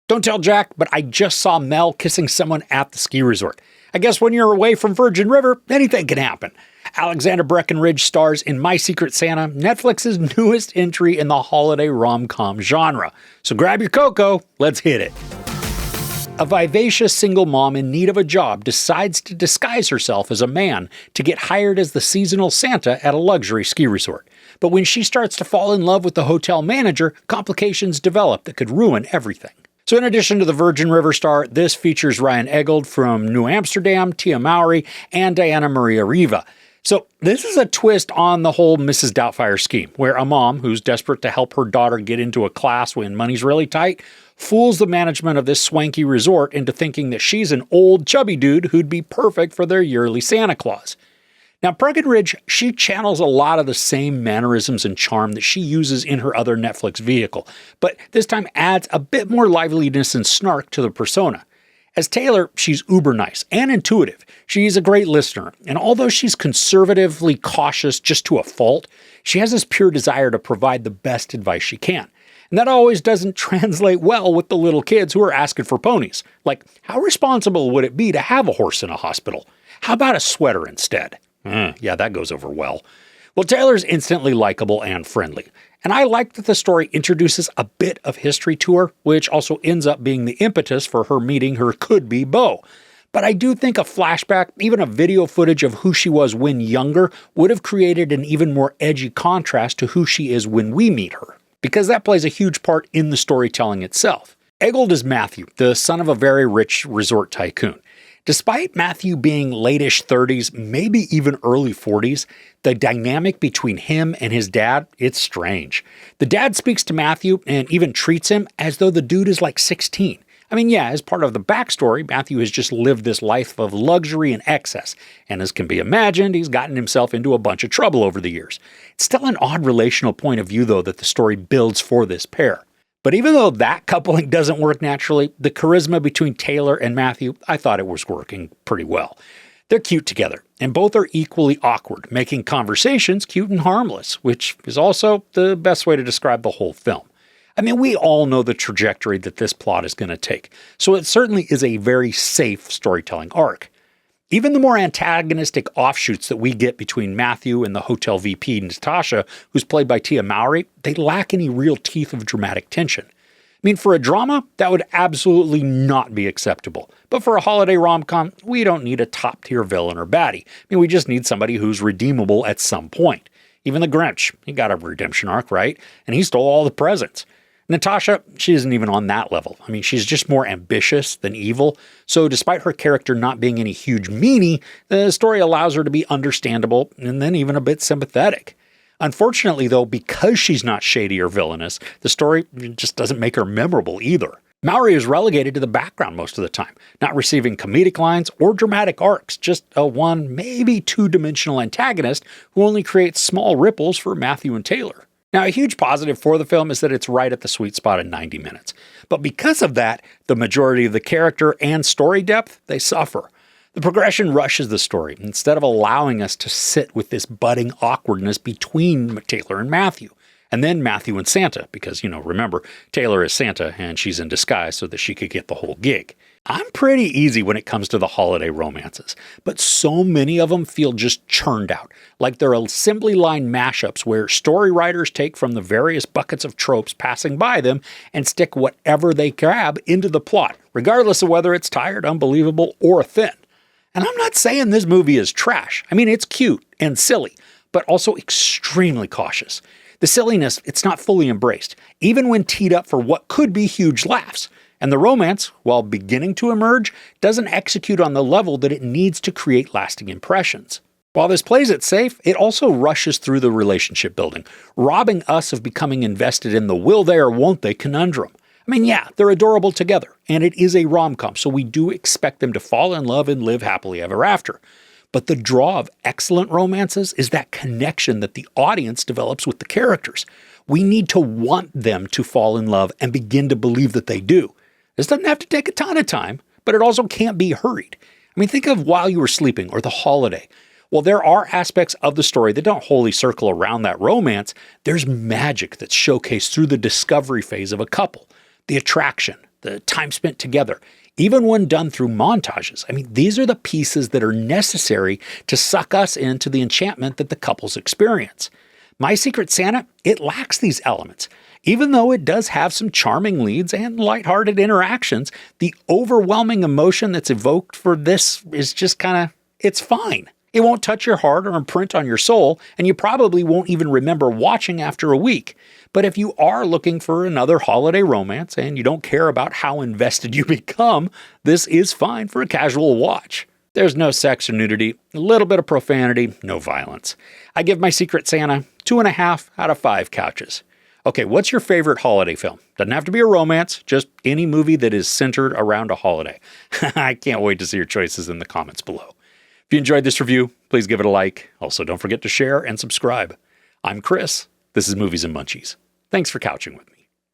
Don't tell Jack, but I just saw Mel kissing someone at the ski resort. I guess when you're away from Virgin River, anything can happen. Alexandra Breckenridge stars in My Secret Santa, Netflix's newest entry in the holiday rom-com genre. So grab your cocoa, let's hit it. A vivacious single mom in need of a job decides to disguise herself as a man to get hired as the seasonal Santa at a luxury ski resort. But when she starts to fall in love with the hotel manager, complications develop that could ruin everything. So in addition to the Virgin River star, this features Ryan Eggold from New Amsterdam, Tia Mowry, and Diana Maria Riva. So this is a twist on the whole Mrs. Doubtfire scheme, where a mom who's desperate to help her daughter get into a class when money's really tight fools the management of this swanky resort into thinking that she's an old chubby dude who'd be perfect for their yearly Santa Claus. Now, Breckenridge, she channels a lot of the same mannerisms and charm that she uses in her other Netflix vehicle, but this time adds a bit more liveliness and snark to the persona. As Taylor, she's uber nice and intuitive. She's a great listener, and although she's conservatively cautious just to a fault, she has this pure desire to provide the best advice she can. And that always doesn't translate well with the little kids who are asking for ponies. Like, how responsible would it be to have a horse in a hospital? How about a sweater instead? Yeah, that goes over well. Well, Taylor's instantly likable and friendly. And I like that the story introduces a bit of history to her, which also ends up being the impetus for her meeting her could-be beau. But I do think a flashback, even a video footage of who she was when younger, would have created an even more edgy contrast to who she is when we meet her, because that plays a huge part in the storytelling itself. Eggold is Matthew, the son of a very rich resort tycoon. Despite Matthew being late-ish 30s, maybe even early 40s, the dynamic between him and his dad, it's strange. The dad speaks to Matthew and even treats him as though the dude is like 16. I mean, yeah, as part of the backstory, Matthew has just lived this life of luxury and excess, and as can be imagined, he's gotten himself into a bunch of trouble over the years. It's still an odd relational point of view, though, that the story builds for this pair. But even though that coupling doesn't work naturally, the charisma between Taylor and Matthew, I thought it was working pretty well. They're cute together, and both are equally awkward, making conversations cute and harmless, which is also the best way to describe the whole film. I mean, we all know the trajectory that this plot is going to take, so it certainly is a very safe storytelling arc. Even the more antagonistic offshoots that we get between Matthew and the hotel VP, Natasha, who's played by Tia Mowry, they lack any real teeth of dramatic tension. I mean, for a drama, that would absolutely not be acceptable. But for a holiday rom-com, we don't need a top-tier villain or baddie. I mean, we just need somebody who's redeemable at some point. Even the Grinch, he got a redemption arc, right? And he stole all the presents. Natasha, she isn't even on that level. I mean, she's just more ambitious than evil. So despite her character not being any huge meanie, the story allows her to be understandable and then even a bit sympathetic. Unfortunately, though, because she's not shady or villainous, the story just doesn't make her memorable either. Mowry is relegated to the background most of the time, not receiving comedic lines or dramatic arcs, just a one, maybe two-dimensional antagonist who only creates small ripples for Matthew and Taylor. Now, a huge positive for the film is that it's right at the sweet spot at 90 minutes. But because of that, the majority of the character and story depth, they suffer. The progression rushes the story, instead of allowing us to sit with this budding awkwardness between Taylor and Matthew. And then Matthew and Santa, because, remember, Taylor is Santa and she's in disguise so that she could get the whole gig. I'm pretty easy when it comes to the holiday romances, but so many of them feel just churned out, like they're assembly line mashups where story writers take from the various buckets of tropes passing by them and stick whatever they grab into the plot, regardless of whether it's tired, unbelievable, or thin. And I'm not saying this movie is trash. I mean, it's cute and silly, but also extremely cautious. The silliness, it's not fully embraced, even when teed up for what could be huge laughs. And the romance, while beginning to emerge, doesn't execute on the level that it needs to create lasting impressions. While this plays it safe, it also rushes through the relationship building, robbing us of becoming invested in the will they or won't they conundrum. I mean, yeah, they're adorable together, and it is a rom-com, so we do expect them to fall in love and live happily ever after. But the draw of excellent romances is that connection that the audience develops with the characters. We need to want them to fall in love and begin to believe that they do. This doesn't have to take a ton of time, but it also can't be hurried. I mean, think of While You Were Sleeping or The Holiday. While there are aspects of the story that don't wholly circle around that romance, there's magic that's showcased through the discovery phase of a couple. The attraction, the time spent together, even when done through montages. I mean, these are the pieces that are necessary to suck us into the enchantment that the couples experience. My Secret Santa, it lacks these elements. Even though it does have some charming leads and lighthearted interactions, the overwhelming emotion that's evoked for this is just it's fine. It won't touch your heart or imprint on your soul, and you probably won't even remember watching after a week. But if you are looking for another holiday romance and you don't care about how invested you become, this is fine for a casual watch. There's no sex or nudity, a little bit of profanity, no violence. I give My Secret Santa 2.5 out of 5 couches. Okay, what's your favorite holiday film? Doesn't have to be a romance, just any movie that is centered around a holiday. I can't wait to see your choices in the comments below. If you enjoyed this review, please give it a like. Also, don't forget to share and subscribe. I'm Chris. This is Movies and Munchies. Thanks for couching with me.